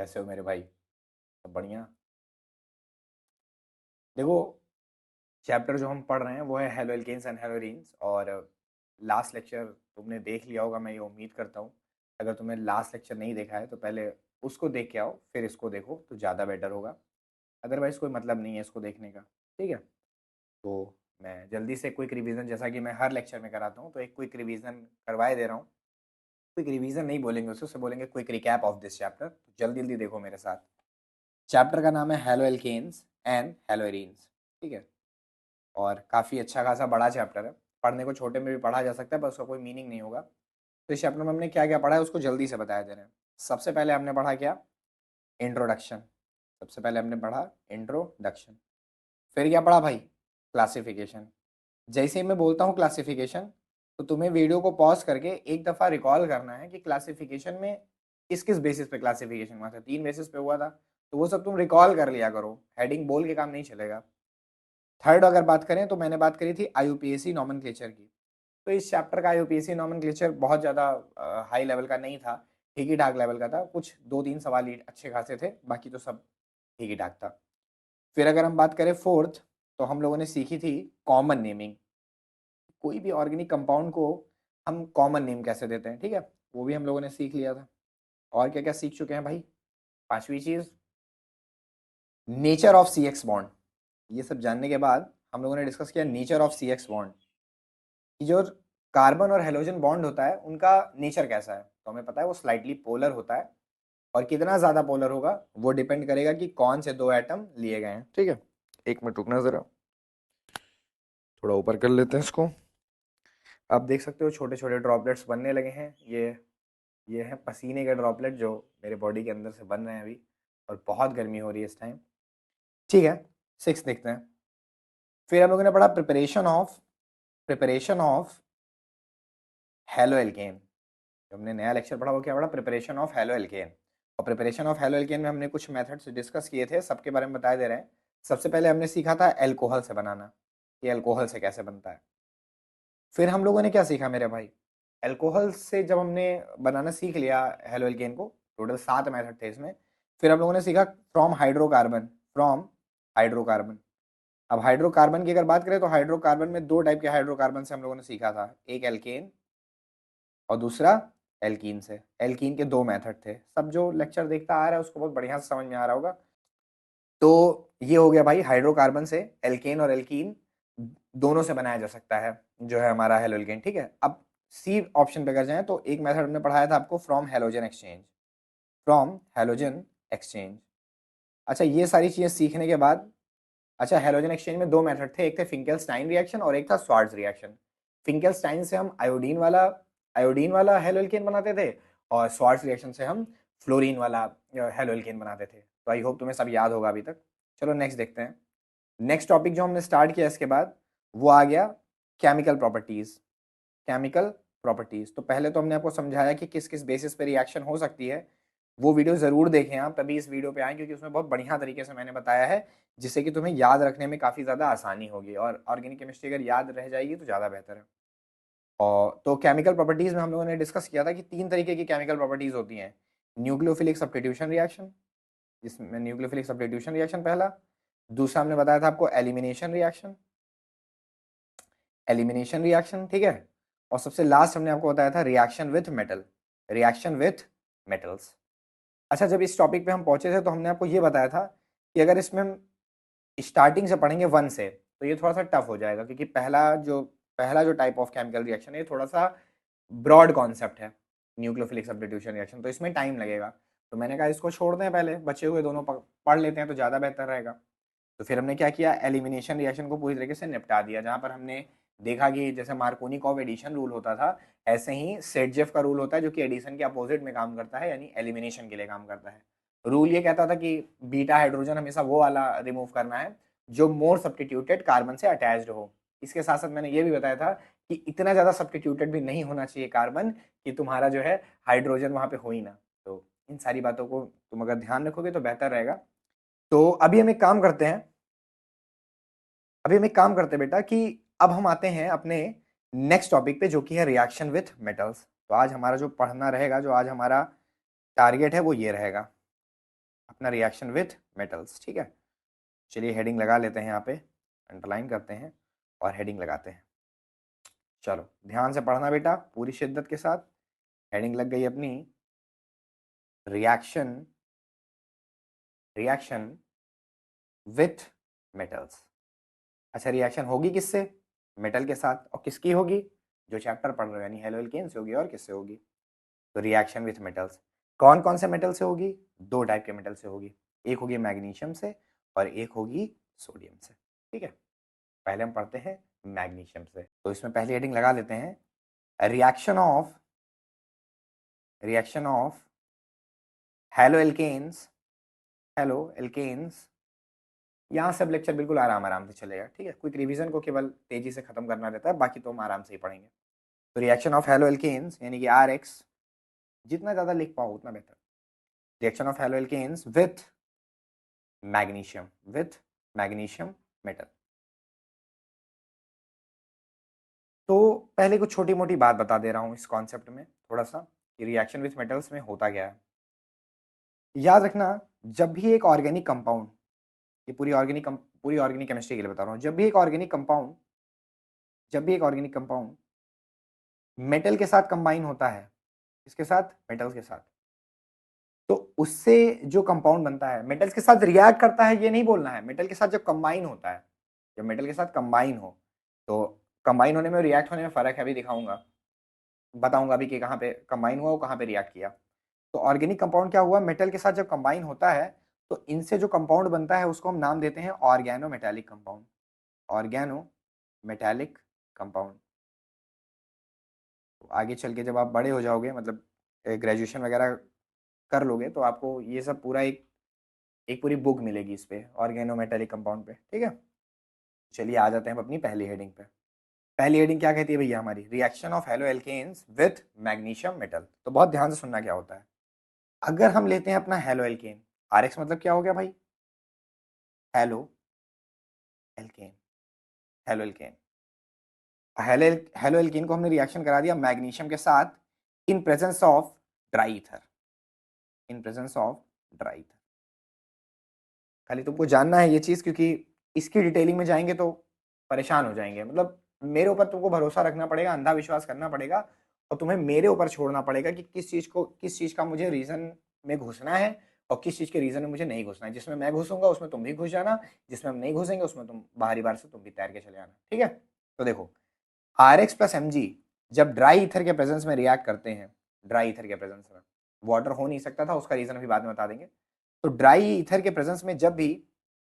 कैसे हो मेरे भाई? सब बढ़िया। देखो, चैप्टर जो हम पढ़ रहे हैं वो है हेलो एल्केन्स एंड हेलोरीन्स। और लास्ट लेक्चर तुमने देख लिया होगा, मैं ये उम्मीद करता हूँ। अगर तुमने लास्ट लेक्चर नहीं देखा है तो पहले उसको देख के आओ, फिर इसको देखो तो ज़्यादा बेटर होगा। अदरवाइज़ कोई मतलब नहीं है इसको देखने का। ठीक है, तो मैं जल्दी से क्विक रिवीजन, जैसा कि मैं हर लेक्चर में कराता हूँ, तो एक क्विक रिवीजन करवाए दे रहा हूँ। क्विक रिवीजन नहीं बोलेंगे उसे बोलेंगे quick recap of this chapter. जल्दी जल्दी देखो मेरे साथ। चैप्टर का नाम है हेलो एल्केन्स एंड हेलोरीन्स। ठीक है, और काफ़ी अच्छा खासा बड़ा चैप्टर है। पढ़ने को छोटे में भी पढ़ा जा सकता है, पर उसका कोई मीनिंग नहीं होगा। तो इस चैप्टर में हमने क्या क्या पढ़ा है उसको जल्दी से बताया दे रहे हैं। सबसे पहले हमने पढ़ा क्या? इंट्रोडक्शन। सबसे पहले हमने पढ़ा इंट्रोडक्शन। फिर क्या पढ़ा भाई? क्लासिफिकेशन। जैसे ही मैं बोलता हूँ क्लासिफिकेशन, तो तुम्हें वीडियो को पॉज करके एक दफ़ा रिकॉल करना है कि क्लासिफिकेशन में किस किस बेसिस पे क्लासिफिकेशन हुआ था। 3 बेसिस पे हुआ था, तो वो सब तुम रिकॉल कर लिया करो। हेडिंग बोल के काम नहीं चलेगा। थर्ड अगर बात करें तो मैंने बात करी थी आईयूपीएसी नॉमेनक्लेचर की। तो इस चैप्टर का आईयूपीएसी नॉमेनक्लेचर बहुत ज़्यादा हाई लेवल का नहीं था, ठीक ही ठाक लेवल का था। कुछ 2-3 सवाल ही अच्छे खासे थे, बाकी तो सब ठीक ही ठाक था। फिर अगर हम बात करें फोर्थ, तो हम लोगों ने सीखी थी कॉमन नेमिंग। कोई भी ऑर्गेनिक कंपाउंड को हम कॉमन नेम कैसे देते हैं, ठीक है, वो भी हम लोगों ने सीख लिया था। और क्या क्या सीख चुके हैं भाई? पांचवी चीज, nature of C X bond. ये सब जानने के बाद हम लोगों ने डिस्कस किया nature of C X bond, कि जो कार्बन और हेलोजन बॉन्ड होता है उनका नेचर कैसा है। तो हमें पता है वो स्लाइटली पोलर होता है, और कितना ज़्यादा पोलर होगा वो डिपेंड करेगा कि कौन से दो एटम लिए गए हैं। ठीक है, एक मिनट रुकना ज़रा, थोड़ा ऊपर कर लेते हैं इसको। आप देख सकते हो छोटे छोटे ड्रॉपलेट्स बनने लगे हैं। ये है पसीने के ड्रॉपलेट जो मेरे बॉडी के अंदर से बन रहे हैं अभी, और बहुत गर्मी हो रही है इस टाइम। ठीक है, 6 देखते हैं। फिर हम लोगों ने पढ़ा प्रिपरेशन ऑफ हेलो एल्केन। जो हमने नया लेक्चर पढ़ा वो क्या पढ़ा? Preparation of halo alkane. और प्रिपरेशन ऑफ हेलो एल्केन में हमने कुछ मेथड्स डिस्कस किए थे, सबके बारे में बताए दे रहे हैं। सबसे पहले हमने सीखा था एल्कोहल से बनाना, कि एल्कोहल से कैसे बनता है। फिर हम लोगों ने क्या सीखा मेरे भाई? एल्कोहल से जब हमने बनाना सीख लिया हेलो एल्केन को, टोटल 7 मेथड थे इसमें। फिर हम लोगों ने सीखा फ्रॉम हाइड्रोकार्बन। अब हाइड्रोकार्बन की अगर बात करें तो हाइड्रोकार्बन में 2 टाइप के हाइड्रोकार्बन से हम लोगों ने सीखा था, एक एल्केन और दूसरा एल्कीन से। एल्कीन के 2 मेथड थे। सब जो लेक्चर देखता आ रहा है उसको बहुत बढ़िया से समझ में आ रहा होगा। तो ये हो गया भाई, हाइड्रोकार्बन से एल्केन और एल्कीन दोनों से बनाया जा सकता है जो है हमारा हेलोजन। ठीक है, अब सी ऑप्शन पे अगर जाएं तो एक मेथड हमने पढ़ाया था आपको, फ्रॉम हेलोजन एक्सचेंज। अच्छा, ये सारी चीजें सीखने के बाद, अच्छा, हेलोजन एक्सचेंज में 2 मेथड थे, एक थे फिंकेल्स्टाइन रिएक्शन और एक था स्वार्ट्ज रिएक्शन। फिंकेल्स्टाइन से हम आयोडीन वाला हेलोल्केन बनाते थे, और स्वार्ट्ज रिएक्शन से हम फ्लोरीन वाला हेलोल्केन बनाते थे। तो आई होप तुम्हें सब याद होगा अभी तक। चलो नेक्स्ट देखते हैं। नेक्स्ट टॉपिक जो हमने स्टार्ट किया इसके बाद वो आ गया केमिकल प्रॉपर्टीज। केमिकल प्रॉपर्टीज, तो पहले तो हमने आपको समझाया कि किस किस बेसिस पे रिएक्शन हो सकती है। वो वीडियो जरूर देखें आप, तभी इस वीडियो पे आए, क्योंकि उसमें बहुत बढ़िया तरीके से मैंने बताया है, जिससे कि तुम्हें याद रखने में काफ़ी ज़्यादा आसानी होगी, और ऑर्गेनिक केमिस्ट्री अगर याद रह जाएगी तो ज़्यादा बेहतर है। और तो केमिकल प्रॉपर्टीज़ में हम लोगों ने डिस्कस किया था कि 3 तरीके की केमिकल प्रॉपर्टीज़ होती हैं। न्यूक्लियोफिलिक सब्स्टिट्यूशन रिएक्शन, जिसमें न्यूक्लियोफिलिक सब्स्टिट्यूशन रिएक्शन पहला। दूसरा हमने बताया था आपको एलिमिनेशन रिएक्शन, ठीक है। और सबसे लास्ट हमने आपको बताया था रिएक्शन विथ मेटल्स। अच्छा, जब इस टॉपिक पे हम पहुंचे थे तो हमने आपको ये बताया था कि अगर इसमें हम स्टार्टिंग से पढ़ेंगे 1 से, तो ये थोड़ा सा टफ हो जाएगा, क्योंकि पहला जो टाइप ऑफ केमिकल रिएक्शन है ये थोड़ा सा ब्रॉड कॉन्सेप्ट है, न्यूक्लियोफिलिक सब्स्टिट्यूशन रिएक्शन, तो इसमें टाइम लगेगा। तो मैंने कहा इसको छोड़ दें, पहले बचे हुए दोनों पढ़ लेते हैं तो ज़्यादा बेहतर रहेगा। तो फिर हमने क्या किया, एलिमिनेशन रिएक्शन को पूरी तरीके से निपटा दिया, जहाँ पर हमने देखा कि जैसे मार्कोनिकॉव एडिशन रूल होता था, ऐसे ही सेटजेफ का रूल होता है, जो कि एडिशन के अपोजिट में काम करता है, यानी एलिमिनेशन के लिए काम करता है। रूल ये कहता था कि बीटा हाइड्रोजन हमेशा वो वाला रिमूव करना है जो मोर सब्स्टिट्यूटेड कार्बन से अटैच्ड हो। इसके साथ साथ मैंने ये भी बताया था कि इतना ज़्यादा सब्स्टिट्यूटेड भी नहीं होना चाहिए कार्बन कि तुम्हारा जो है हाइड्रोजन वहाँ पे हो ही ना। तो इन सारी बातों को तुम अगर ध्यान रखोगे तो बेहतर रहेगा। तो अभी हम एक काम करते हैं बेटा, कि अब हम आते हैं अपने नेक्स्ट टॉपिक पे, जो कि है रिएक्शन विथ मेटल्स। तो आज हमारा जो पढ़ना रहेगा, जो आज हमारा टारगेट है वो ये रहेगा। अपना रिएक्शन विथ मेटल्स, ठीक है। चलिए हेडिंग लगा लेते हैं, यहाँ पे अंडरलाइन करते हैं और हेडिंग लगाते हैं। चलो ध्यान से पढ़ना बेटा, पूरी शिद्दत के साथ। हेडिंग लग गई अपनी, रिएक्शन, रिएक्शन विथ मेटल्स। अच्छा रिएक्शन होगी किससे? मेटल के साथ। और किसकी होगी? जो चैप्टर पढ़ रहे हो, यानी हेलो एल्केन से होगी। और किससे होगी? तो रिएक्शन विथ मेटल्स। कौन कौन से मेटल से होगी? दो टाइप के मेटल से होगी, एक होगी मैग्नीशियम से और एक होगी सोडियम से, ठीक है। पहले हम पढ़ते हैं मैग्नीशियम से, तो इसमें पहली हेडिंग लगा लेते हैं, reaction of haloalkanes, haloalkanes. यहाँ सब लेक्चर बिल्कुल आराम आराम से चलेगा, ठीक है। क्विक रिवीजन को केवल तेजी से खत्म करना रहता है, बाकी तो हम आराम से ही पढ़ेंगे। तो रिएक्शन ऑफ हेलो एल्केन्स यानी कि RX, जितना ज़्यादा लिख पाओ उतना बेहतर। Reaction of haloalkanes with magnesium metal. तो पहले कुछ छोटी मोटी बात बता दे रहा हूँ इस कॉन्सेप्ट में थोड़ा सा, कि रिएक्शन विथ मेटल्स में होता क्या है। याद रखना, जब भी एक ऑर्गेनिक कंपाउंड, ये पूरी ऑर्गेनिक केमिस्ट्री के लिए बता रहा हूँ, जब भी एक ऑर्गेनिक कंपाउंड मेटल के साथ कंबाइन होता है, इसके साथ, मेटल्स के साथ, तो उससे जो कंपाउंड बनता है मेटल्स के साथ रिएक्ट करता है, ये नहीं बोलना है। मेटल के साथ जब कंबाइन होता है, जब मेटल के साथ कंबाइन हो, तो कंबाइन होने में, रिएक्ट होने में फर्क है, अभी दिखाऊंगा, बताऊंगा अभी कि कहाँ पे कंबाइन हुआ, वो कहाँ पे रिएक्ट किया। तो ऑर्गेनिक कंपाउंड क्या हुआ, मेटल के साथ जब कंबाइन होता है, तो इनसे जो कंपाउंड बनता है उसको हम नाम देते हैं organometallic compound. Organometallic compound. आगे चल के जब आप बड़े हो जाओगे, मतलब ग्रेजुएशन वगैरह कर लोगे, तो आपको ये सब पूरा एक एक पूरी बुक मिलेगी इस पे, ऑर्गेनो मेटालिक कंपाउंड पे, ठीक है। चलिए आ जाते हैं अपनी पहली हेडिंग पे। पहली हेडिंग क्या कहती है भैया हमारी? Reaction of haloalkanes with magnesium metal. तो बहुत ध्यान से सुनना क्या होता है। अगर हम लेते हैं अपना हेलो एल्केन, RX मतलब क्या हो गया भाई? Halo alkane, halo alkane. Hello halo alkane को हमने रिएक्शन करा दिया मैग्नीशियम के साथ, in presence of dry ether, in presence of dry ether. खाली तुमको जानना है ये चीज, क्योंकि इसकी डिटेलिंग में जाएंगे तो परेशान हो जाएंगे। मतलब मेरे ऊपर तुमको भरोसा रखना पड़ेगा, अंधा विश्वास करना पड़ेगा, और तुम्हें मेरे ऊपर छोड़ना पड़ेगा कि किस चीज का मुझे रीजन में घुसना है और किस चीज के रीजन में मुझे नहीं घुसना है। जिसमें मैं घुसूंगा उसमें तुम भी घुस जाना, जिसमें हम नहीं घुसेंगे उसमें तुम बाहरी बार से तुम भी तैर के चले आना, ठीक है। तो देखो, RX प्लस Mg जब ड्राई ईथर के प्रेजेंस में रिएक्ट करते हैं, ड्राई ईथर के प्रेजेंस में, वाटर हो नहीं सकता था, उसका रीजन अभी बाद में बता देंगे। तो ड्राई ईथर के प्रेजेंस में जब भी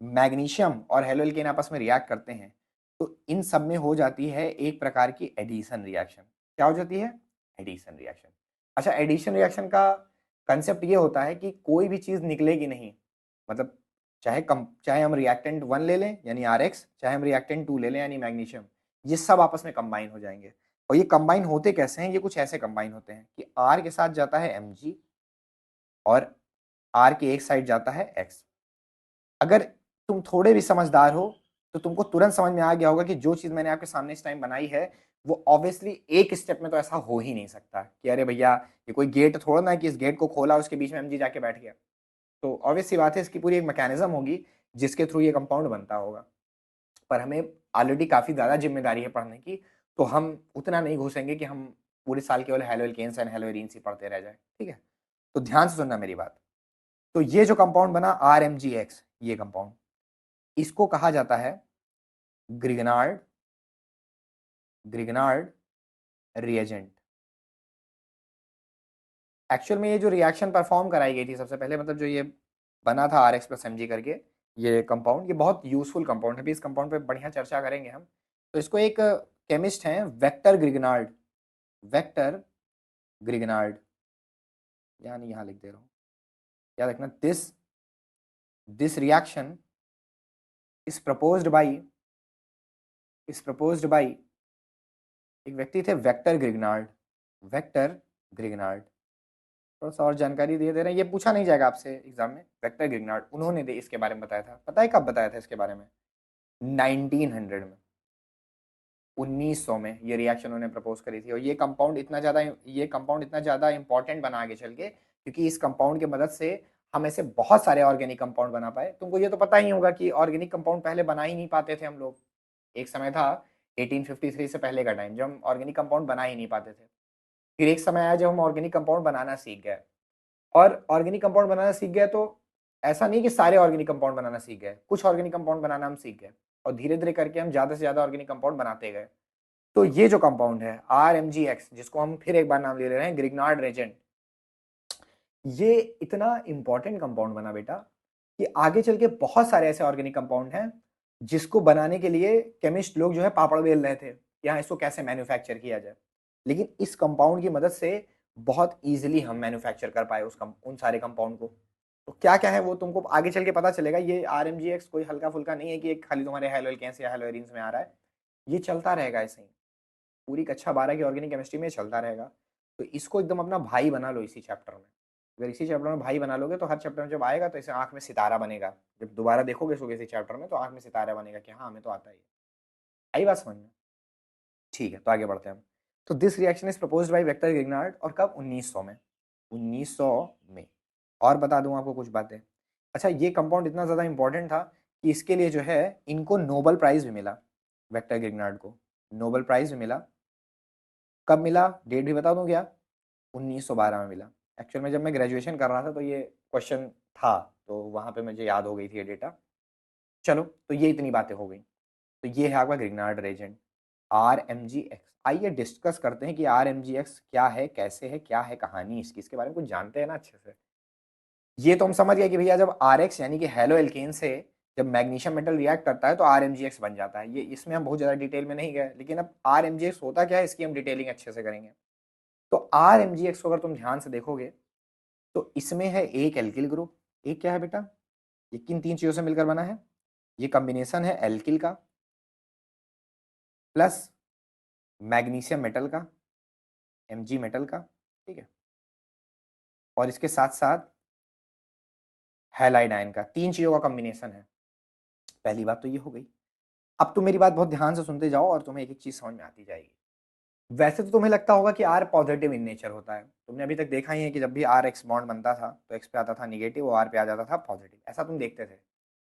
मैग्नीशियम और हेलो एल्केन आपस में रिएक्ट करते हैं, तो इन सब में हो जाती है एक प्रकार की एडिशन रिएक्शन। क्या हो जाती है? Addition reaction. अच्छा, एडिशन रिएक्शन का कंसेप्ट ये होता है कि कोई भी चीज निकलेगी नहीं, मतलब चाहे हम रिएक्टेंट 1 ले लें यानी RX, चाहे हम रिएक्टेंट 2 ले लें यानी मैग्नीशियम, ये सब आपस में कंबाइन हो जाएंगे। और ये कंबाइन होते कैसे हैं? ये कुछ ऐसे कंबाइन होते हैं कि R के साथ जाता है Mg और R के एक साइड जाता है X। अगर तुम थोड़े भी समझदार हो तो तुमको तुरंत समझ में आ गया होगा कि जो चीज मैंने आपके सामने इस टाइम बनाई है, वो ऑब्वियसली एक स्टेप में तो ऐसा हो ही नहीं सकता कि अरे भैया ये कोई गेट थोड़ा ना है कि इस गेट को खोला उसके बीच में Mg जाके बैठ गया। तो ऑब्वियस सी बात है, इसकी पूरी एक मैकेनिज्म होगी जिसके थ्रू ये कंपाउंड बनता होगा। पर हमें ऑलरेडी काफी ज्यादा जिम्मेदारी है पढ़ने की, तो हम उतना नहीं घुसेंगे कि हम पूरे साल केवल haloalkanes and haloarenes ही पढ़ते रह जाए, ठीक है। तो ध्यान से सुनना मेरी बात। तो ये जो कंपाउंड बना RMgX, ये कंपाउंड, इसको कहा जाता है ग्रिगनार्ड ग्रिगनार्ड रिएजेंट। एक्चुअल में ये जो रिएक्शन परफॉर्म कराई गई थी सबसे पहले, मतलब जो ये बना था RX प्लस Mg करके, ये कंपाउंड, ये बहुत यूजफुल कंपाउंड है। अभी इस कंपाउंड पे बढ़िया चर्चा करेंगे हम। तो इसको एक केमिस्ट हैं वेक्टर ग्रिगनार्ड, यानी यहाँ लिख दे रहा हूँ, याद रखना, this reaction is proposed by एक व्यक्ति थे, वेक्टर ग्रिगनार्ड। थोड़ा सा और जानकारी दे रहे हैं, ये पूछा नहीं जाएगा आपसे एग्जाम में। वेक्टर ग्रिगनार्ड उन्होंने इसके बारे में बताया था। पता है कब बताया था इसके बारे में? 1900 में, 1900 में ये रिएक्शन उन्होंने प्रपोज करी थी। और ये कंपाउंड इतना ज्यादा इंपॉर्टेंट बना आगे चल के, क्योंकि इस कंपाउंड की मदद से हम ऐसे बहुत सारे ऑर्गेनिक कंपाउंड बना पाए। तुमको ये तो पता ही होगा कि ऑर्गेनिक कंपाउंड पहले बना ही नहीं पाते थे हम लोग। एक समय था 1853 से पहले का टाइम जब हम ऑर्गेनिक कंपाउंड बना ही नहीं पाते थे। फिर एक समय आया जब हम ऑर्गेनिक कंपाउंड बनाना सीख गए, और ऑर्गेनिक कंपाउंड बनाना सीख गए तो ऐसा नहीं कि सारे ऑर्गेनिक कंपाउंड बनाना सीख गए, कुछ ऑर्गेनिक कंपाउंड बनाना हम सीख गए, और धीरे धीरे करके हम ज्यादा से ज्यादा ऑर्गेनिक कंपाउंड बनाते गए। तो ये जो कंपाउंड है RMGX, जिसको हम फिर एक बार नाम ले रहे हैं ग्रिग्नार्ड रेजेंट, ये इतना इंपॉर्टेंट कंपाउंड बना बेटा कि आगे चल के बहुत सारे ऐसे ऑर्गेनिक कंपाउंड हैं जिसको बनाने के लिए केमिस्ट लोग जो है पापड़ बेल रहे थे, यहाँ इसको कैसे मैन्युफैक्चर किया जाए। लेकिन इस कंपाउंड की मदद से बहुत इजीली हम मैन्युफैक्चर कर पाए उन सारे कंपाउंड को। तो क्या क्या है वो तुमको आगे चल के पता चलेगा। ये RMGX कोई हल्का फुल्का नहीं है कि एक खाली तुम्हारे हेलोएल्केन्स या हेलोएरिन्स में आ रहा है, ये चलता रहेगा ऐसे ही पूरी कक्षा 12 की ऑर्गेनिक केमिस्ट्री में चलता रहेगा। तो इसको एकदम अपना भाई बना लो इसी चैप्टर में। अगर इसी चैप्टर में भाई बना लोगे तो हर चैप्टर में जब आएगा तो इसे आंख में सितारा बनेगा। जब दोबारा देखोगे इसको किसी चैप्टर में तो आंख में सितारा बनेगा कि हाँ हमें तो आता ही है। आई बात समझ में? ठीक है, तो आगे बढ़ते हैं हम। तो this reaction is proposed by vector Grignard, और कब? 1900 में। 1900 में। और बता दूं आपको कुछ बातें। अच्छा, ये कंपाउंड इतना ज्यादा इंपॉर्टेंट था कि इसके लिए जो है इनको नोबेल प्राइज भी मिला। वेक्टर ग्रिग्नार्ड को नोबेल प्राइज भी मिला। कब मिला, डेट भी बता दूं क्या? 1912 में मिला। एक्चुअल में जब मैं ग्रेजुएशन कर रहा था तो ये क्वेश्चन था, तो वहां पे मुझे याद हो गई थी ये डेटा। चलो, तो ये इतनी बातें हो गई। तो ये है आपका ग्रिग्नार्ड रेजेंट RMGX। आइए डिस्कस करते हैं कि RMGX क्या है, कैसे है, क्या है कहानी इसकी, इसके बारे में कुछ जानते हैं ना अच्छे से। ये तो हम समझ गए कि भैया जब RX यानी कि हेलो एल्केन से जब मैग्नीशियम मेटल रिएक्ट करता है तो RMGX बन जाता है। ये इसमें हम बहुत ज्यादा डिटेल में नहीं गए, लेकिन अब RMGX होता क्या है इसकी हम डिटेलिंग अच्छे से करेंगे। तो RMGX को अगर तुम ध्यान से देखोगे तो इसमें है एक एल्किल ग्रुप। एक क्या है बेटा? ये किन तीन चीजों से मिलकर बना है? ये कॉम्बिनेशन है एल्किल का प्लस मैग्नीशियम मेटल का, Mg मेटल का, ठीक है, और इसके साथ साथ हैलाइड आयन का। तीन चीजों का कॉम्बिनेशन है। पहली बात तो ये हो गई। अब तुम मेरी बात बहुत ध्यान से सुनते जाओ और तुम्हें एक एक चीज समझ में आती जाएगी। वैसे तो तुम्हें लगता होगा कि R पॉजिटिव इन नेचर होता है। तुमने अभी तक देखा ही है कि जब भी R X बॉन्ड बनता था तो X पे आता था निगेटिव और R पे आ जाता था पॉजिटिव, ऐसा तुम देखते थे।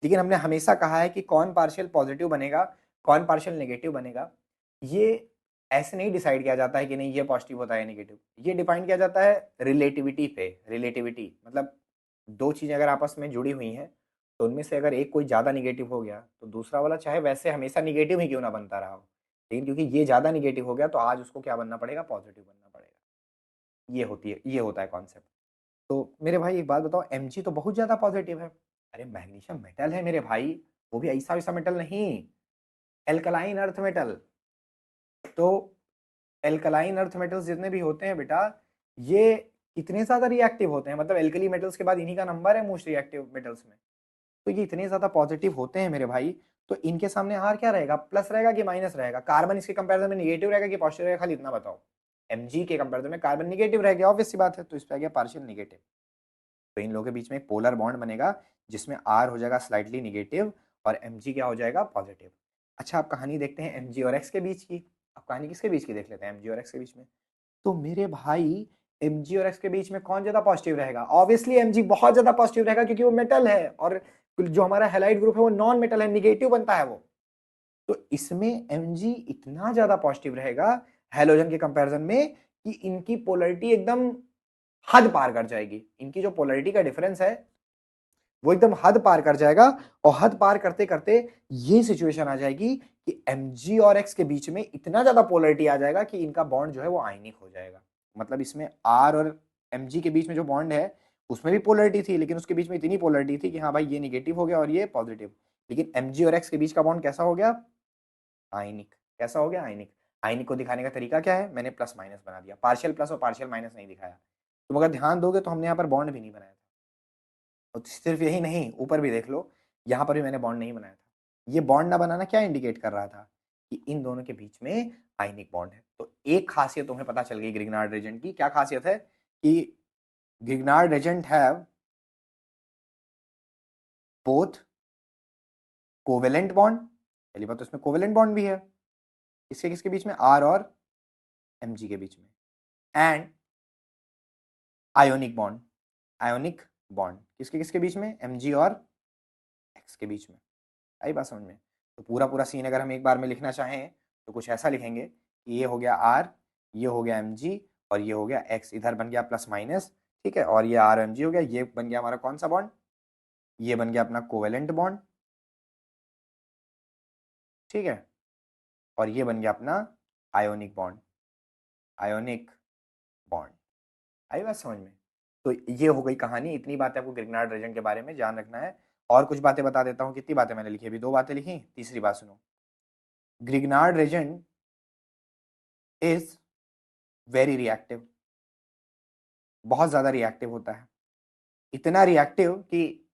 लेकिन हमने हमेशा कहा है कि कौन पार्शियल पॉजिटिव बनेगा, कौन पार्शियल नेगेटिव बनेगा, ये ऐसे नहीं डिसाइड किया जाता है कि नहीं ये पॉजिटिव होता है नेगेटिव। ये डिफाइन किया जाता है रिलेटिविटी पे। रिलेटिविटी मतलब दो चीजें अगर आपस में जुड़ी हुई हैं तो उनमें से अगर एक कोई ज्यादा निगेटिव हो गया तो दूसरा वाला चाहे वैसे हमेशा निगेटिव ही क्यों ना बनता रहा हो, लेकिन क्योंकि ये ज्यादा निगेटिव हो गया तो आज उसको क्या बनना पड़ेगा? पॉजिटिव बनना पड़ेगा। ये होता है कॉन्सेप्ट। तो मेरे भाई एक बात बताओ, Mg तो बहुत ज्यादा पॉजिटिव है। अरे मैग्नीशियम मेटल है मेरे भाई, वो भी ऐसा वैसा मेटल नहीं, एल्कलाइन अर्थ मेटल। तो एल्कलाइन अर्थ मेटल्स जितने भी होते हैं बेटा, ये इतने ज्यादा रिएक्टिव होते हैं, मतलब एल्कली मेटल्स के बाद इन्हीं का नंबर है मोस्ट रिएक्टिव मेटल्स में। तो ये इतने ज्यादा पॉजिटिव होते हैं मेरे भाई, तो इनके सामने आर क्या रहेगा? प्लस रहेगा कि माइनस रहेगा? कार्बन इसके कंपैरिजन में निगेटिव रहेगा कि पॉजिटिव रहेगा? खाली इतना बताओ। Mg के कंपैरिजन में कार्बन निगेटिव रहेगा, ऑब्वियस सी बात है, तो इस पे आ गया पार्शियल निगेटिव। तो इन लोगों के बीच में एक पोलर बॉन्ड बनेगा जिसमें R हो जाएगा स्लाइटली निगेटिव और Mg क्या हो जाएगा? पॉजिटिव। अच्छा, आप कहानी देखते हैं Mg और X के बीच की। अब कहानी किसके बीच की देख लेते हैं? Mg और X के बीच में। तो मेरे भाई Mg और X के बीच में कौन ज्यादा पॉजिटिव रहेगा? ऑब्वियसली Mg बहुत ज्यादा पॉजिटिव रहेगा क्योंकि वो मेटल है, और जो हमारा हैलाइड ग्रुप है वो नॉन मेटल है, निगेटिव बनता है वो। तो इसमें Mg इतना ज्यादा पॉजिटिव रहेगा हैलोजन के कंपैरिजन में कि इनकी पोलरिटी एकदम हद पार कर जाएगी। इनकी जो पोलरिटी का डिफरेंस है वो एकदम हद पार कर जाएगा, और हद पार करते करते ये सिचुएशन आ जाएगी कि Mg और X के बीच में इतना ज्यादा पोलरिटी आ जाएगा कि इनका बॉन्ड जो है वो आयनिक हो जाएगा। मतलब इसमें R और Mg के बीच में जो बॉन्ड है उसमें भी पोलरिटी थी, लेकिन उसके बीच में इतनी पोलरिटी थी कि हाँ भाई ये निगेटिव हो गया और ये पॉजिटिव। लेकिन Mg और X के बीच का बॉन्ड कैसा हो गया? आयनिक। कैसा हो गया? आयनिक। आयनिक को दिखाने का तरीका क्या है? मैंने प्लस माइनस बना दिया, पार्शियल प्लस और पार्शियल माइनस नहीं दिखाया। तुम अगर ध्यान दोगे तो हमने यहाँ पर बॉन्ड भी नहीं बनाया था। और सिर्फ यही नहीं, ऊपर भी देख लो, यहाँ पर भी मैंने बॉन्ड नहीं बनाया था। ये बॉन्ड ना बनाना क्या इंडिकेट कर रहा था? कि इन दोनों के बीच में आयनिक बॉन्ड है। तो एक खासियत तुम्हें पता चल गई ग्रिग्नार्ड रेजेंट की। क्या खासियत है? कि Grignard reagent have both covalent bond. पहली बात तो इसमें कोवेलेंट बॉन्ड भी है, इसके किसके बीच में? आर और Mg के बीच में। And ionic bond, ionic bond किसके किसके बीच में, Mg और X के बीच में। आई बात समझ में? तो पूरा पूरा सीन अगर हम एक बार में लिखना चाहें तो कुछ ऐसा लिखेंगे कि ये हो गया R, ये हो गया Mg और ये हो गया X, इधर बन गया प्लस माइनस, ठीक है, और ये R Mg हो गया, ये बन गया हमारा कौन सा बॉन्ड, ये बन गया अपना कोवेलेंट बॉन्ड, ठीक है, और ये बन गया अपना आयोनिक बॉन्ड, आयोनिक बॉन्ड। आई बात समझ में? तो ये हो गई कहानी, इतनी बातें आपको ग्रिग्नार्ड रीजन के बारे में ध्यान रखना है। और कुछ बातें बता देता हूँ, कितनी बातें मैंने लिखी, अभी 2 बातें लिखी, तीसरी बात सुनो। Grignard reason is very reactive, बहुत ज्यादा रिएक्टिव होता है, इतना रिएक्टिव कि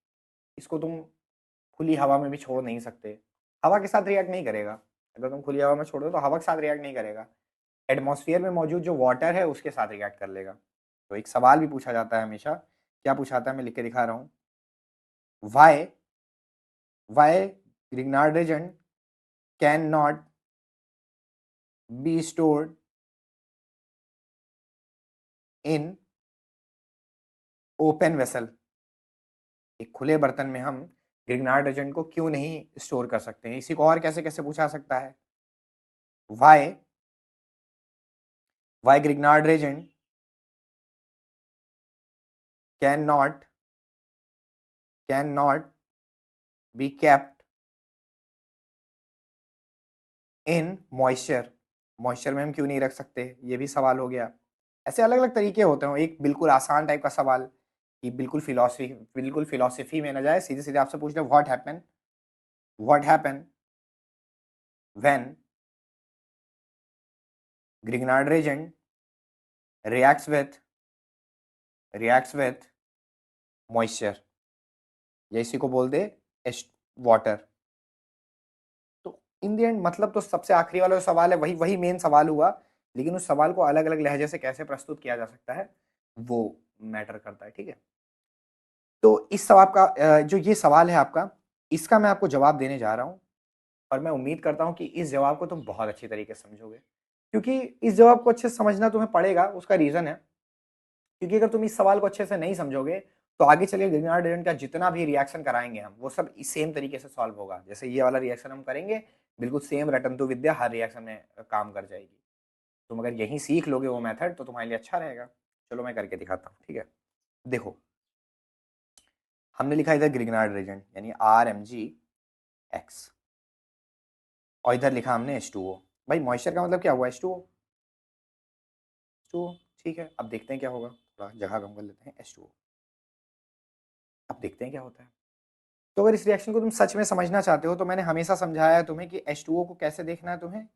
इसको तुम खुली हवा में भी छोड़ नहीं सकते, हवा के साथ रिएक्ट नहीं करेगा, अगर तुम खुली हवा में छोड़ दो तो हवा के साथ रिएक्ट नहीं करेगा, एटमॉस्फेयर में मौजूद जो वाटर है उसके साथ रिएक्ट कर लेगा। तो एक सवाल भी पूछा जाता है हमेशा, क्या पूछाता है, मैं लिख के दिखा रहा हूँ, why Grignard reagent can not be stored in open vessel, एक खुले बर्तन में हम ग्रिग्नार्ड रीजन को क्यों नहीं स्टोर कर सकते हैं। इसी को और कैसे कैसे पूछा सकता है, why Grignard reagent can not be kept in moisture, moisture में हम क्यों नहीं रख सकते, ये भी सवाल हो गया। ऐसे अलग अलग तरीके होते हैं, एक बिल्कुल आसान टाइप का सवाल कि बिल्कुल फिलोसफी में ना जाए, सीधे सीधे आपसे पूछ ले what happen when Grignard reason reacts with moisture, या इसी को बोल दे वाटर। तो इन द एंड मतलब तो सबसे आखिरी वाला जो सवाल है वही मेन सवाल हुआ, लेकिन उस सवाल को अलग अलग लहजे से कैसे प्रस्तुत किया जा सकता है वो मैटर करता है, ठीक है। तो इस सवाल का जो ये सवाल है आपका, इसका मैं आपको जवाब देने जा रहा हूँ, और मैं उम्मीद करता हूँ कि इस जवाब को तुम बहुत अच्छी तरीके से समझोगे, क्योंकि इस जवाब को अच्छे से समझना तुम्हें पड़ेगा। उसका रीजन है क्योंकि अगर तुम इस सवाल को अच्छे से नहीं समझोगे तो आगे चलिए ग्रिग्नार्ड रीजन का जितना भी रिएक्शन कराएंगे हम, वो सब इस सेम तरीके से सॉल्व होगा। जैसे ये वाला रिएक्शन हम करेंगे, बिल्कुल सेम रटंतु विद्या हर रिएक्शन में काम कर जाएगी। तुम अगर यही सीख लोगे वो मेथड तो तुम्हारे लिए अच्छा रहेगा। चलो मैं करके दिखाता हूँ, ठीक है। देखो, हमने लिखा इधर ग्रिग्नार्ड रीजन यानी RMgX, और इधर लिखा हमने H2O। भाई मॉइस्चर का मतलब क्या हुआ, H2O, ठीक है। अब देखते हैं क्या होगा, थोड़ा जगह कम कर लेते हैं, H2O। अब देखते हैं क्या होता है। तो अगर इस रिएक्शन को तुम सच में समझना चाहते हो तो मैंने हमेशा समझाया है तुम्हें कि H2O को कैसे देखना है, तुम्हें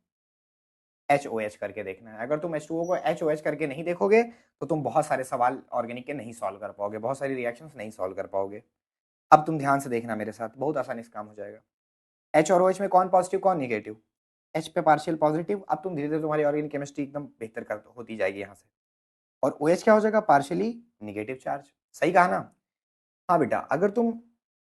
HOH करके देखना है। अगर तुम H2O को HOH करके नहीं देखोगे तो तुम बहुत सारे सवाल ऑर्गेनिक के नहीं सॉल्व कर पाओगे, बहुत सारी रिएक्शंस नहीं सॉल्व कर पाओगे। अब तुम ध्यान से देखना मेरे साथ, बहुत आसानी से काम हो जाएगा। H और OH में कौन पॉजिटिव कौन निगेटिव, H पे पार्शियल पॉजिटिव। अब तुम धीरे धीरे तुम्हारी ऑर्गेनिक केमिस्ट्री एकदम बेहतर कर होती जाएगी यहाँ से। और OH क्या हो जाएगा, पार्शियली निगेटिव चार्ज। सही कहा ना? हाँ बेटा, अगर तुम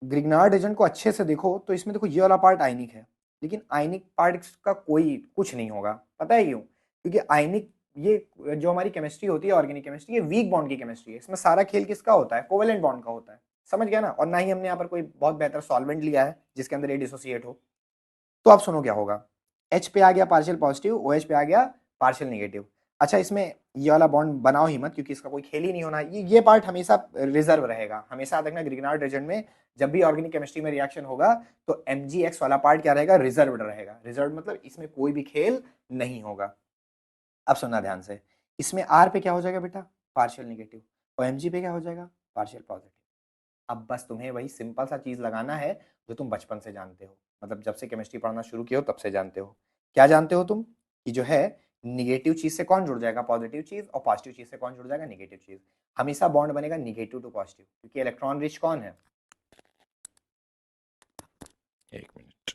ग्रिग्नार्ड रीजन को अच्छे से देखो तो इसमें देखो ये वाला पार्ट आयनिक है, लेकिन आयनिक पार्ट का कोई कुछ नहीं होगा। पता है क्यों? क्योंकि आयनिक, ये जो हमारी केमिस्ट्री होती है ऑर्गेनिक केमिस्ट्री, ये वीक बॉन्ड की केमिस्ट्री है। इसमें सारा खेल किसका होता है, कोवेलेंट बॉन्ड का होता है। समझ गया ना? और ना ही हमने यहाँ पर कोई बहुत बेहतर सॉल्वेंट लिया है जिसके अंदर ये डिसोसिएट हो। तो आप सुनो क्या होगा, H पे आ गया पार्शियल पॉजिटिव, OH पे आ गया पार्शियल नेगेटिव। अच्छा, इसमें ये वाला बॉन्ड बनाओ ही मत क्योंकि इसका कोई खेल ही नहीं होना। ये पार्ट हमेशा रिजर्व रहेगा। हमेशा याद रखना ग्रिग्नार्ड रीजन में जब भी ऑर्गेनिक केमिस्ट्री में रिएक्शन होगा तो MgX वाला पार्ट क्या रहेगा, रिजर्व्ड रहेगा। रिजर्व मतलब इसमें कोई भी खेल नहीं होगा। अब सुनना ध्यान से, इसमें R पे क्या हो जाएगा बेटा, पार्शियल नेगेटिव, और Mg पे क्या हो जाएगा, पार्शियल पॉजिटिव। अब बस तुम्हें वही सिंपल सा चीज लगाना है जो तुम बचपन से जानते हो, मतलब जब से केमिस्ट्री पढ़ना शुरू किया हो तब से जानते हो। क्या जानते हो तुम? कि जो है निगेटिव चीज से कौन जुड़ जाएगा, पॉजिटिव चीज, और पॉजिटिव चीज से कौन जुड़ जाएगा, निगेटिव चीज। हमेशा बॉन्ड बनेगा निगेटिव टू पॉजिटिव, क्योंकि इलेक्ट्रॉन रिच कौन है, एक मिनट,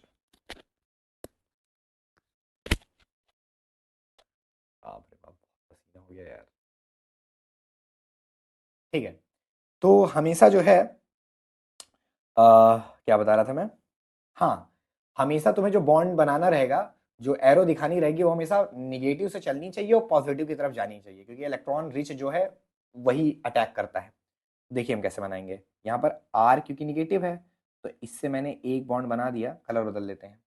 बाप रे बाप बहुत पसीना हो गया यार। ठीक है, तो हमेशा जो है क्या बता रहा था मैं, हाँ, हमेशा तुम्हें जो बॉन्ड बनाना रहेगा, जो एरो दिखानी रहेगी, वो हमेशा निगेटिव से चलनी चाहिए और पॉजिटिव की तरफ जानी चाहिए, क्योंकि इलेक्ट्रॉन रिच जो है वही अटैक करता है। देखिए हम कैसे बनाएंगे। यहाँ पर R क्योंकि निगेटिव है तो इससे मैंने एक बॉन्ड बना दिया, कलर बदल लेते हैं।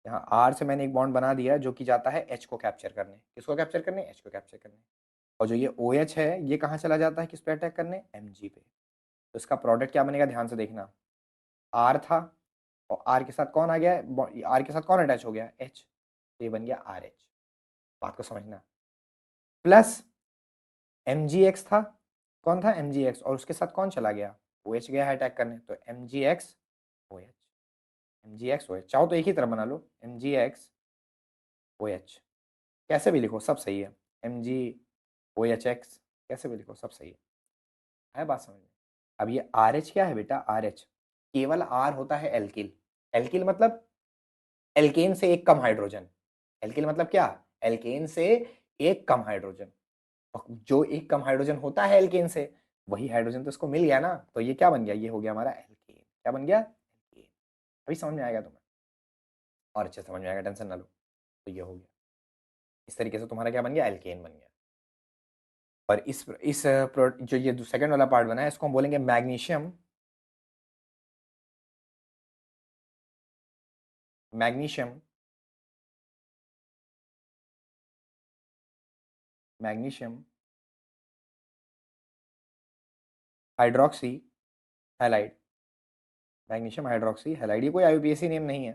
यहाँ R से मैंने एक बॉन्ड बना दिया जो कि जाता है H को कैप्चर करने। किसको कैप्चर करने? H को कैप्चर करने। और जो ये OH है ये कहाँ चला जाता है? किस पे अटैक करने? Mg पे। तो इसका प्रोडक्ट क्या बनेगा? ध्यान से देखना, R था और R के साथ कौन आ गया? R के साथ कौन अटैच हो गया? H। तो ये बन गया RH। बात को समझना। प्लस MgX था, कौन था? MgX, और उसके साथ कौन चला गया? OH गया है अटैक करने, तो MgX OH। MgX OH चाहो तो एक ही तरह बना लो, MgX OH, कैसे भी लिखो सब सही है। MgOHX कैसे भी लिखो सब सही है बात समझ में? अब ये RH क्या है बेटा? RH केवल R होता है एल्किल। एल्किल मतलब एल्केन से एक कम हाइड्रोजन। एल्किल मतलब क्या? एल्केन से एक कम हाइड्रोजन। जो एक कम हाइड्रोजन होता है एल्केन से, वही हाइड्रोजन तो इसको मिल गया ना, तो ये क्या बन गया? ये हो गया हमारा एल्केन। क्या बन गया? एल्केन। अभी समझ में आएगा तुम्हें, और अच्छे समझ में आएगा, टेंशन ना लो। तो ये हो गया, इस तरीके से तुम्हारा क्या बन गया? एल्केन बन गया। और जो ये सेकंड वाला पार्ट बना है इसको हम बोलेंगे magnesium. Magnesium magnesium hydroxy halide. Magnesium hydroxy halide, ये कोई आईयूपीएसी नेम नहीं है,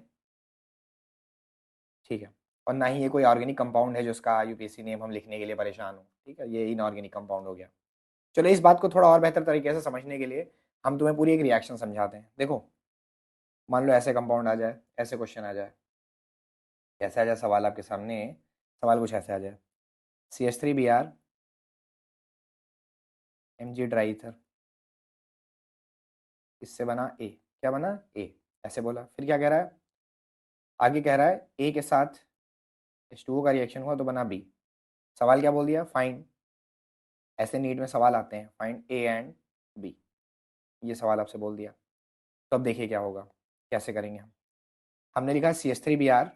ठीक है। और ना ही ये कोई ऑर्गेनिक कंपाउंड है जो उसका आईयूपीएसी नेम हम लिखने के लिए परेशान हो, ठीक है। ये इनऑर्गेनिक कंपाउंड हो गया। चलो इस बात को थोड़ा और बेहतर तरीके से समझने के लिए हम तुम्हें पूरी एक रिएक्शन समझाते हैं। देखो मान लो ऐसे कंपाउंड आ जाए, ऐसे क्वेश्चन आ जाए, ऐसे आ जाए सवाल आपके सामने। सवाल कुछ ऐसे आ जाए, CH3Br Mg ड्राई ईथर, इससे बना A। क्या बना? A। ऐसे बोला, फिर क्या कह रहा है? आगे कह रहा है A के साथ H2O का रिएक्शन हुआ तो बना B। सवाल क्या बोल दिया? फाइंड। ऐसे नीट में सवाल आते हैं, फाइंड A एंड B, ये सवाल आपसे बोल दिया। तो अब देखिए क्या होगा, कैसे करेंगे हम। हमने लिखा CH3Br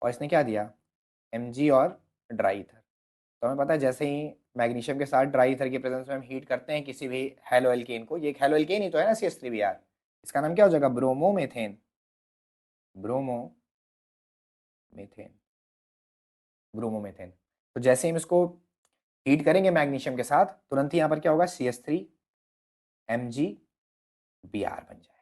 और इसने क्या दिया? Mg और ड्राई ईथर। तो हमें पता है जैसे ही मैग्नीशियम के साथ ड्राई ईथर की प्रेजेंस में हम हीट करते हैं किसी भी हेलो एल्केन को, ये एक हेलो एल्केन ही तो है ना CH3Br, इसका नाम क्या हो जाएगा? ब्रोमोमेथेन। Bromomethane bromomethane. तो जैसे ही हम इसको हीट करेंगे मैग्नीशियम के साथ, तुरंत ही यहाँ पर क्या होगा? CH3MgBr बन जाएगा।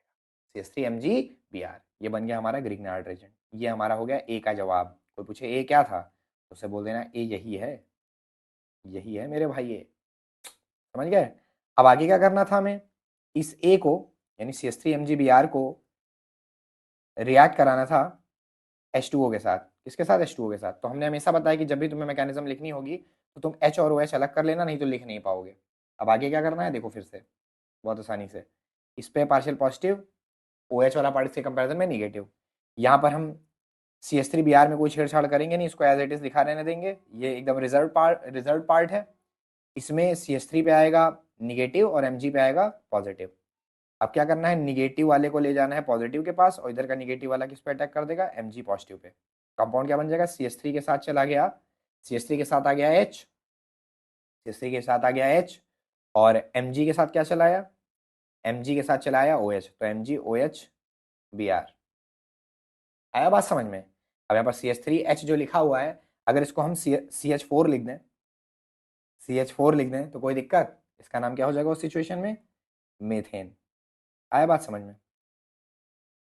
CH3MgBr, ये बन गया हमारा ग्रिग्नार्ड रेजेंट। ये हमारा हो गया ए का जवाब। कोई पूछे ए क्या था तो उसे बोल देना ए यही है, यही है मेरे भाई ये। समझ गए? अब आगे क्या करना था हमें? इस ए को यानी CH3MgBr को रिएक्ट कराना था H2O के साथ। किसके साथ? H2O के साथ। तो हमने हमेशा बताया कि जब भी तुम्हें मैकेनिज्म लिखनी होगी तो तुम H और OH अलग कर लेना, नहीं तो लिख नहीं पाओगे। अब आगे क्या करना है देखो फिर से बहुत आसानी से। इस पे पार्शियल पॉजिटिव, OH वाला पार्ट इसके कंपैरिजन में निगेटिव। यहाँ पर हम CH3Br में कोई छेड़छाड़ करेंगे नहीं, इसको एज इट इज दिखा रहने देंगे। ये एकदम रिजर्व पार्ट है। इसमें CH3 पे आएगा निगेटिव और Mg पे आएगा पॉजिटिव। अब क्या करना है? निगेटिव वाले को ले जाना है पॉजिटिव के पास, और इधर का निगेटिव वाला किस पे अटैक कर देगा? Mg positive pay. कंपाउंड क्या बन जाएगा? CH3 के साथ चला गया, CH3 के साथ आ गया H, CH3 के साथ आ गया H, और Mg के साथ क्या चलाया? Mg के साथ चलाया OH, तो MgOH Br। आया बात समझ में? अब यहाँ पर CH3H जो लिखा हुआ है, अगर इसको हम CH4 लिख दें, CH4 लिख दें तो कोई दिक्कत? इसका नाम क्या हो जाएगा उस सिचुएशन में? मेथेन। आया बात समझ में?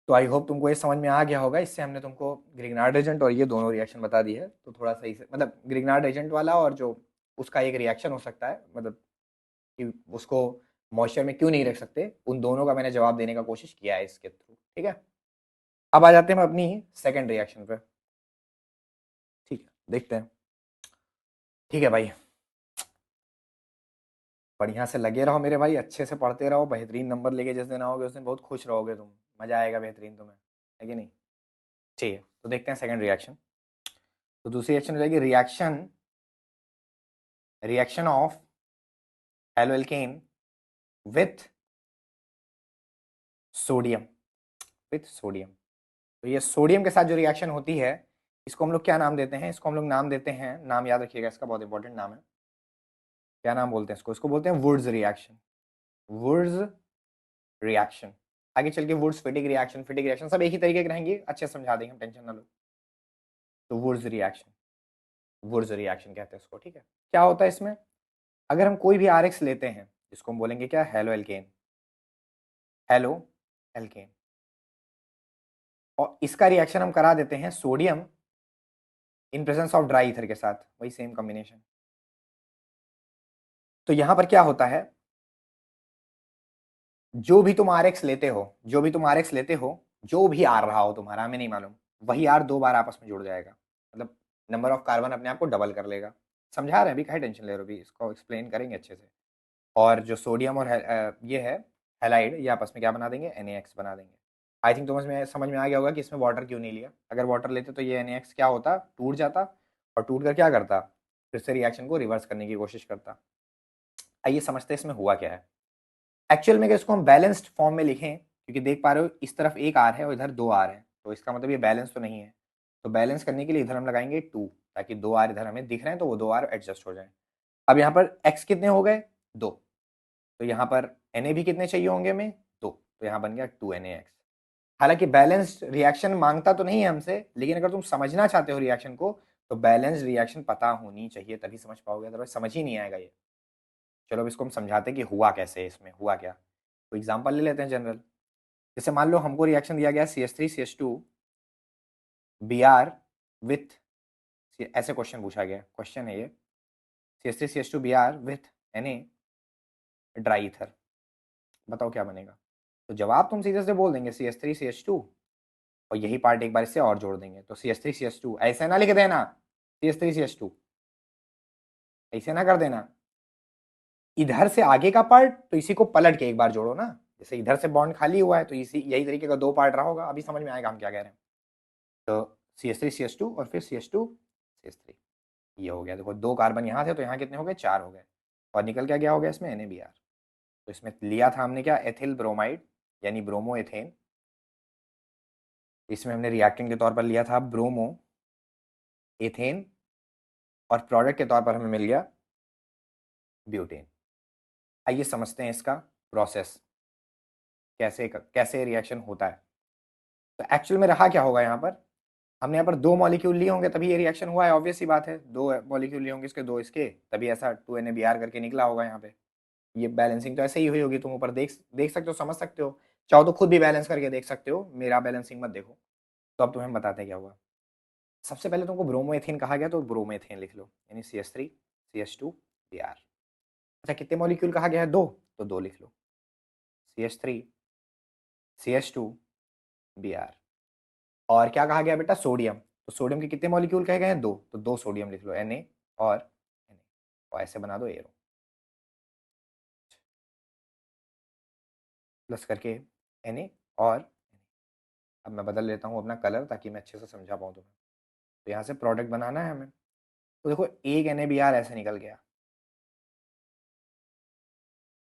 तो आई होप तुमको ये समझ में आ गया होगा। इससे हमने तुमको ग्रिग्नार्ड एजेंट और ये दोनों रिएक्शन बता दी है। तो थोड़ा सही से मतलब ग्रिग्नार्ड एजेंट वाला और जो उसका एक रिएक्शन हो सकता है, मतलब कि उसको मॉइस्चर में क्यों नहीं रख सकते, उन दोनों का मैंने जवाब देने का कोशिश किया है इसके थ्रू। ठीक है, अब आ जाते हैं हम अपनी सेकेंड रिएक्शन पे। ठीक है, देखते हैं। ठीक है भाई, बढ़िया से लगे रहो मेरे भाई, अच्छे से पढ़ते रहो, बेहतरीन नंबर लेके जिस दिन आओगे उस दिन बहुत खुश रहोगे तुम, मजा आएगा बेहतरीन तुम्हें, है कि नहीं? ठीक है, तो देखते हैं सेकंड रिएक्शन। तो दूसरी रिएक्शन हो जाएगी reaction of halo alkane with sodium, with sodium. तो ये सोडियम के साथ जो रिएक्शन होती है इसको हम लोग क्या नाम देते हैं? इसको हम लोग नाम देते हैं, नाम याद रखिएगा इसका, बहुत इंपॉर्टेंट नाम है, क्या नाम बोलते हैं इसको? इसको बोलते हैं वुड्स रिएक्शन। Wurtz reaction. आगे चल के वुड्स फिटिक रिएक्शन सब एक ही तरीके के रहेंगे, अच्छे से समझा देंगे हम, टेंशन ना लो। तो वुड्स रिएक्शन, वुड्स रिएक्शन कहते हैं इसको, ठीक है। क्या होता है इसमें? अगर हम कोई भी आरएक्स लेते हैं, जिसको हम बोलेंगे क्या, हेलो एल्केन, हेलो एल्केन, और इसका रिएक्शन हम करा देते हैं sodium in presence of dry ether के साथ, वही सेम कॉम्बिनेशन। तो यहां पर क्या होता है, जो भी तुम आरएक्स लेते हो, जो भी तुम आरएक्स लेते हो, जो भी आर रहा हो तुम्हारा, हमें नहीं मालूम, वही आर दो बार आपस में जुड़ जाएगा, मतलब नंबर ऑफ कार्बन अपने आप को डबल कर लेगा। समझा रहे हैं अभी, काहे टेंशन ले रहे हो, अभी इसको एक्सप्लेन करेंगे अच्छे से। और जो सोडियम और ये है हेलाइड, ये आपस में क्या बना देंगे, NaX बना देंगे। आई थिंक समझ में आ गया होगा कि इसमें वाटर क्यों नहीं लिया। अगर वाटर लेते तो ये NaX क्या होता, टूट जाता, और टूट कर क्या करता, फिर से रिएक्शन को रिवर्स करने की कोशिश करता। आइए समझते हैं इसमें हुआ क्या है। एक्चुअल में अगर इसको हम बैलेंस्ड फॉर्म में लिखें, क्योंकि देख पा रहे हो इस तरफ एक आर है और इधर दो आर है, तो इसका मतलब ये बैलेंस तो नहीं है। तो बैलेंस करने के लिए इधर हम लगाएंगे 2, ताकि दो आर इधर हमें दिख रहे हैं तो वो दो आर एडजस्ट हो जाए। अब यहाँ पर एक्स कितने हो गए, 2, तो यहाँ पर Na भी कितने चाहिए होंगे हमें, 2, तो यहाँ बन गया 2NaX। हालांकि बैलेंस्ड रिएक्शन मांगता तो नहीं है हमसे, लेकिन अगर तुम समझना चाहते हो रिएक्शन को, तो बैलेंस्ड रिएक्शन पता होनी चाहिए, तभी समझ पाओगे, अदरवाइज समझ ही नहीं आएगा ये। चलो अब इसको हम समझाते हैं कि हुआ कैसे है, इसमें हुआ क्या। तो एग्जांपल ले लेते हैं जनरल। जैसे मान लो हमको रिएक्शन दिया गया CH3CH2 Br विथ, ऐसे क्वेश्चन पूछा गया, क्वेश्चन है ये, CH3CH2 Br with Na dry ether, बताओ क्या बनेगा। तो जवाब तुम सीधे से बोल देंगे CH3CH2, और यही पार्ट एक बार इससे और जोड़ देंगे, तो CH3CH2, ऐसे ना लिख देना CH3CH2, ऐसे ना कर देना। इधर से आगे का पार्ट तो इसी को पलट के एक बार जोड़ो ना, जैसे इधर से बॉन्ड खाली हुआ है तो इसी यही तरीके का दो पार्ट रहा होगा, अभी समझ में आएगा हम क्या कह रहे हैं। तो CH3CH2 और फिर CH2CH3, ये हो गया। देखो दो कार्बन यहाँ थे तो यहाँ कितने हो गए, 4 हो गए, और निकल क्या गया हो गया इसमें, NaBr। तो इसमें लिया था हमने क्या, एथिल ब्रोमाइड, यानी ब्रोमो एथेन। इसमें हमने रिएक्टेंट के तौर पर लिया था ब्रोमो एथेन, और प्रोडक्ट के तौर पर हमें मिल गया ब्यूटेन। आइए समझते हैं इसका प्रोसेस, कैसे रिएक्शन होता है। तो एक्चुअल में रहा क्या होगा, यहाँ पर हमने यहाँ पर दो मॉलिक्यूल लिए होंगे तभी ये रिएक्शन हुआ है, ऑब्वियस सी बात है, दो मॉलिक्यूल लिए होंगे इसके, दो इसके, तभी ऐसा 2NaBr करके निकला होगा यहाँ पे। ये बैलेंसिंग तो ऐसे ही हुई होगी, तुम ऊपर देख सकते हो, समझ सकते हो, चाहो तो खुद भी बैलेंस करके देख सकते हो, मेरा बैलेंसिंग मत देखो। तो अब तुम्हें बताते हैं क्या हुआ। सबसे पहले तुमको ब्रोमोएथेन कहा गया, तो ब्रोमोएथेन लिख लो, यानी CH3CH2Br। अच्छा कितने मॉलिक्यूल कहा गया है, दो, तो दो लिख लो, CH3CH2Br। और क्या कहा गया बेटा, सोडियम, तो सोडियम के कितने मॉलिक्यूल कहे गए हैं, दो, तो दो सोडियम लिख लो, Na और Na, और ऐसे बना दो एरो, प्लस करके Na और Na। अब मैं बदल लेता हूँ अपना कलर ताकि मैं अच्छे से समझा पाऊँ तुम्हें। तो यहाँ से प्रोडक्ट बनाना है हमें, तो देखो एक NaBr ऐसे निकल गया,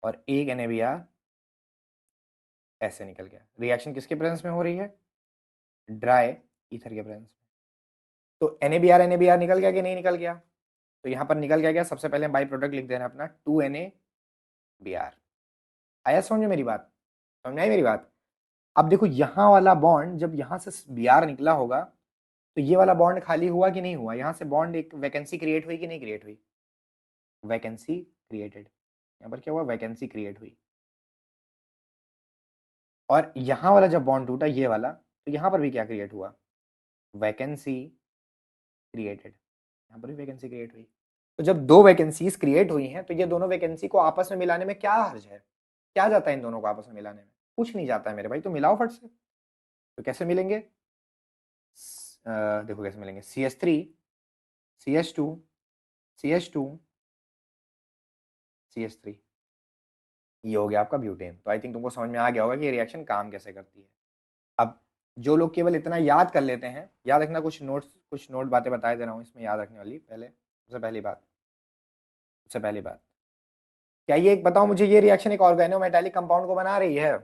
और एक NaBr ऐसे निकल गया। रिएक्शन किसके प्रेजेंस में हो रही है, ड्राई ईथर के प्रेजेंस में। तो NaBr निकल गया कि नहीं निकल गया, तो यहाँ पर निकल गया। सबसे पहले बाई प्रोडक्ट लिख देना अपना 2NaBr। आया समझ में मेरी बात, समझ आई मेरी बात। अब देखो यहाँ वाला बॉन्ड जब यहाँ से Br निकला होगा, तो ये वाला बॉन्ड खाली हुआ कि नहीं हुआ, यहाँ से बॉन्ड एक वैकेंसी क्रिएट हुई कि नहीं क्रिएट हुई, वैकेंसी क्रिएटेड, यहाँ पर क्या हुआ, वैकेंसी क्रिएट हुई। और यहाँ वाला जब बॉन्ड टूटा ये वाला, तो यहाँ पर भी क्या क्रिएट हुआ, वैकेंसी क्रिएटेड, यहाँ पर भी वैकेंसी क्रिएट हुई। तो जब दो वैकेंसीज क्रिएट हुई हैं, तो ये दोनों वैकेंसी को आपस में मिलाने में क्या हर्ज है, क्या जाता है इन दोनों को आपस में मिलाने में, कुछ नहीं जाता है मेरे भाई, तो मिलाओ फट से। तो कैसे मिलेंगे, देखो कैसे मिलेंगे, CH3CH2CH2 CH3, ये हो गया आपका ब्यूटेन। तो आई थिंक तुमको समझ में आ गया होगा कि ये रिएक्शन काम कैसे करती है। अब जो लोग केवल इतना याद कर लेते हैं, याद रखना, कुछ नोट बातें बताए दे रहा हूँ इसमें याद रखने वाली। पहले सबसे पहली बात, क्या ये एक बताओ मुझे, ये रिएक्शन एक ऑर्गेनोमेटालिक कंपाउंड को बना रही है,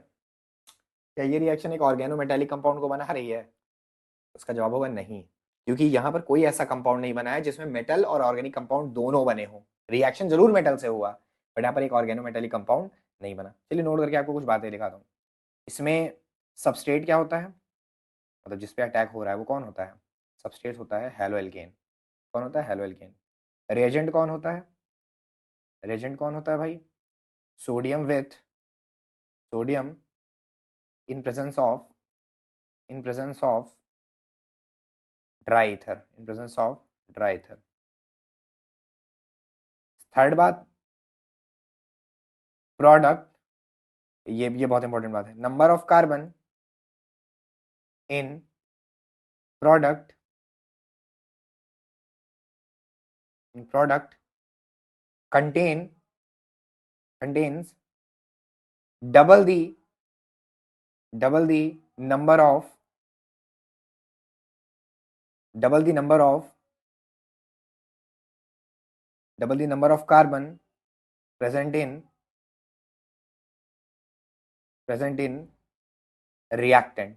क्या ये रिएक्शन एक ऑर्गेनोमेटालिक कंपाउंड को बना रही है, उसका जवाब होगा नहीं। क्योंकि यहाँ पर कोई ऐसा कंपाउंड नहीं बना है जिसमें मेटल और ऑर्गेनिक कंपाउंड दोनों बने हों। रिएक्शन जरूर मेटल से हुआ, बट यहाँ पर एक ऑर्गेनोमेटेलिक कंपाउंड नहीं बना। चलिए नोट करके आपको कुछ बातें दिखाता हूँ। इसमें सबस्ट्रेट क्या होता है, मतलब जिस पे अटैक हो रहा है वो कौन होता है? सबस्ट्रेट होता है हेलो एल्केन। कौन होता है? Halo alkane. रिएजेंट कौन होता है? रिएजेंट कौन होता है भाई? Sodium with sodium in presence of dry ether, in presence of dry ether. Third बात, प्रोडक्ट, ये बहुत इंपॉर्टेंट बात है, number of carbon in product, contain contains double the number of double the number of double the number of carbon present in reactant।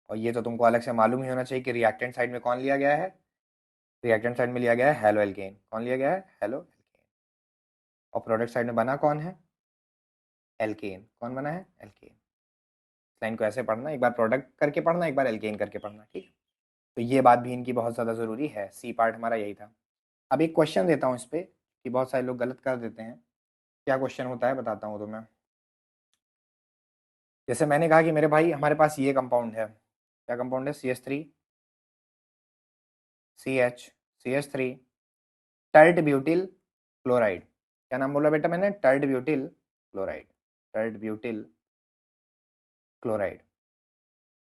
और ये तो तुमको अलग से मालूम ही होना चाहिए कि रिएक्टेंट साइड में कौन लिया गया है? रिएक्टेंट साइड में लिया गया है हेलो एल्केन। कौन लिया गया है? Halo alkane. और प्रोडक्ट साइड में बना कौन है? एल्केन। कौन बना है? एल्केन। लाइन को ऐसे पढ़ना, एक बार प्रोडक्ट करके पढ़ना, एक बार एल्केन करके पढ़ना, ठीक है? तो ये बात भी इनकी बहुत ज़्यादा ज़रूरी है। सी पार्ट हमारा यही था। अब एक क्वेश्चन देता हूँ इस पे, कि बहुत सारे लोग गलत कर देते हैं। क्या क्वेश्चन होता है बताता हूँ तुम्हें। जैसे मैंने कहा कि मेरे भाई हमारे पास ये कंपाउंड है, क्या कंपाउंड है? CH3 CH CH3 tert butyl chloride. क्या नाम बोला बेटा मैंने? Tert butyl chloride. Tert butyl chloride.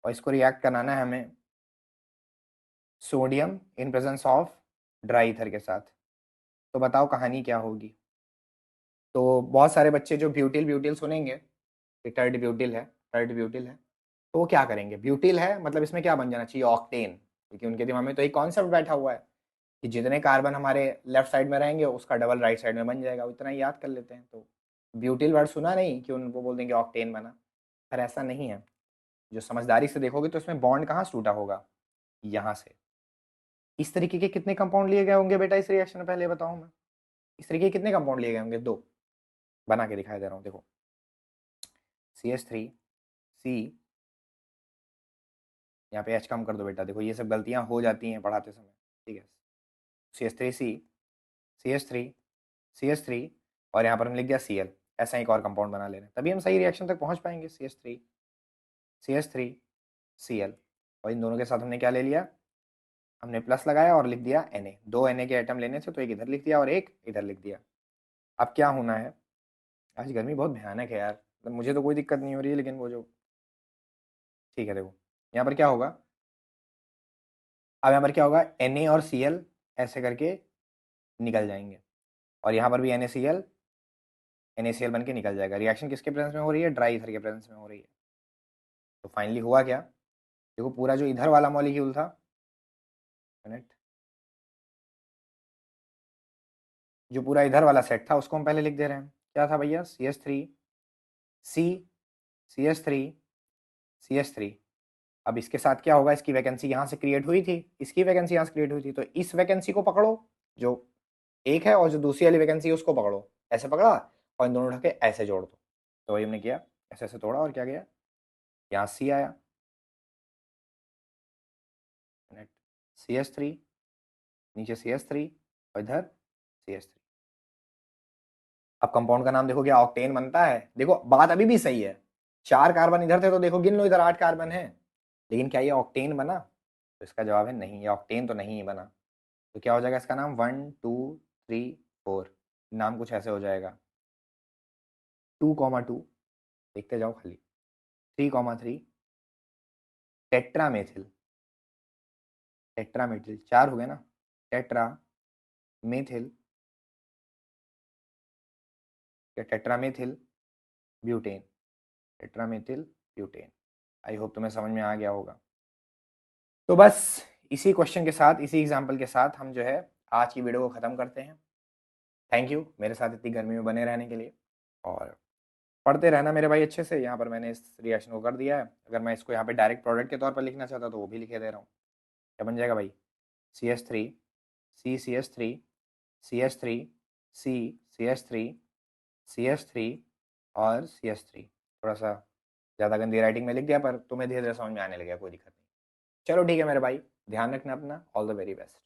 और इसको रिएक्ट कराना है हमें sodium in presence of dry ether के साथ। तो बताओ कहानी क्या होगी? तो बहुत सारे बच्चे जो ब्यूटिल ब्यूटिल सुनेंगे कि टर्ट ब्यूटिल है, टर्ट ब्यूटिल है, तो वो क्या करेंगे? ब्यूटिल है मतलब इसमें क्या बन जाना चाहिए? ऑक्टेन। क्योंकि उनके दिमाग में तो एक कॉन्सेप्ट बैठा हुआ है कि जितने कार्बन हमारे लेफ्ट साइड में रहेंगे उसका डबल राइट साइड में बन जाएगा, उतना ही याद कर लेते हैं। तो ब्यूटिल वर्ड सुना नहीं कि उनको बोल देंगे ऑक्टेन बना। पर ऐसा नहीं है। जो समझदारी से देखोगे तो इसमें बॉन्ड कहाँ से टूटा होगा? यहाँ से। इस तरीके के कितने कंपाउंड लिए गए होंगे बेटा इस रिएक्शन में, पहले बताओ मैं। इस तरीके के कितने कंपाउंड लिए गए होंगे? दो। बना के दिखाई दे रहा हूँ, देखो। CH3 C, यहाँ पे H कम कर दो बेटा, देखो ये सब गलतियाँ हो जाती हैं पढ़ाते समय, ठीक है? CH3C CH3 CH3 और यहाँ पर हम लिख दिया Cl। ऐसा एक और कंपाउंड बना ले रहे हैं, तभी हम सही रिएक्शन तक पहुँच पाएंगे। CH3 Cl, और इन दोनों के साथ हमने क्या ले लिया? हमने प्लस लगाया और लिख दिया Na। दो Na के एटम लेने थे तो एक इधर लिख दिया और एक इधर लिख दिया। अब क्या होना है? आज गर्मी बहुत भयानक है यार, मतलब मुझे तो कोई दिक्कत नहीं हो रही है, लेकिन वो जो, ठीक है देखो यहाँ पर क्या होगा। अब यहाँ पर क्या होगा? Na और Cl ऐसे करके निकल जाएंगे, और यहाँ पर भी NaCl NaCl बन के निकल जाएगा। रिएक्शन किसके प्रेजेंस में हो रही है? ड्राई ईथर के प्रेजेंस में हो रही है। तो फाइनली हुआ क्या? देखो पूरा जो इधर वाला मॉलिक्यूल था, मिनट, जो पूरा इधर वाला सेट था उसको हम पहले लिख दे रहे हैं। क्या था भैया? CH3 C CH3 CH3। अब इसके साथ क्या होगा? इसकी वैकेंसी यहाँ से क्रिएट हुई थी, इसकी वैकेंसी यहाँ से क्रिएट हुई थी, तो इस वैकेंसी को पकड़ो जो एक है, और जो दूसरी वाली वैकेंसी है उसको पकड़ो। ऐसे पकड़ा और इन दोनों उठा के ऐसे जोड़ दो। तो वही हमने किया, ऐसे ऐसे तोड़ा और क्या गया? यहाँ C आया, CH3, नीचे CH3 और इधर CH3। अब कंपाउंड का नाम देखो, क्या ऑक्टेन बनता है? देखो बात अभी भी सही है, 4 कार्बन इधर थे तो देखो गिन लो, इधर 8 कार्बन है, लेकिन क्या ये ऑक्टेन बना? तो इसका जवाब है नहीं, ये ऑक्टेन तो नहीं बना। तो क्या हो जाएगा इसका नाम? 1 2 3 4, नाम कुछ ऐसे हो जाएगा। 2,2, देखते जाओ खाली। 3,3 टेट्रामेथिल। टेट्रामेथिल 4 हो गए ना? टेट्रामेथिल, या tetramethyl butane. Tetramethyl butane. I hope तुम्हें समझ में आ गया होगा। तो बस इसी क्वेश्चन के साथ, इसी एग्जाम्पल के साथ हम जो है आज की वीडियो को ख़त्म करते हैं। थैंक यू मेरे साथ इतनी गर्मी में बने रहने के लिए, और पढ़ते रहना मेरे भाई अच्छे से। यहाँ पर मैंने इस रिएक्शन को कर दिया है, अगर मैं इसको यहाँ पे डायरेक्ट प्रोडक्ट के तौर पर लिखना चाहता तो वो भी लिखे दे रहा हूँ। क्या बन जाएगा भाई? CH3, CCH3, CH3, CCH3, CH3 और CH3। थोड़ा सा ज़्यादा गंदी राइटिंग में लिख दिया, पर तुम्हें धीरे धीरे समझ में आने लगा, कोई दिक्कत नहीं। चलो ठीक है मेरे भाई, ध्यान रखना अपना, ऑल द वेरी बेस्ट।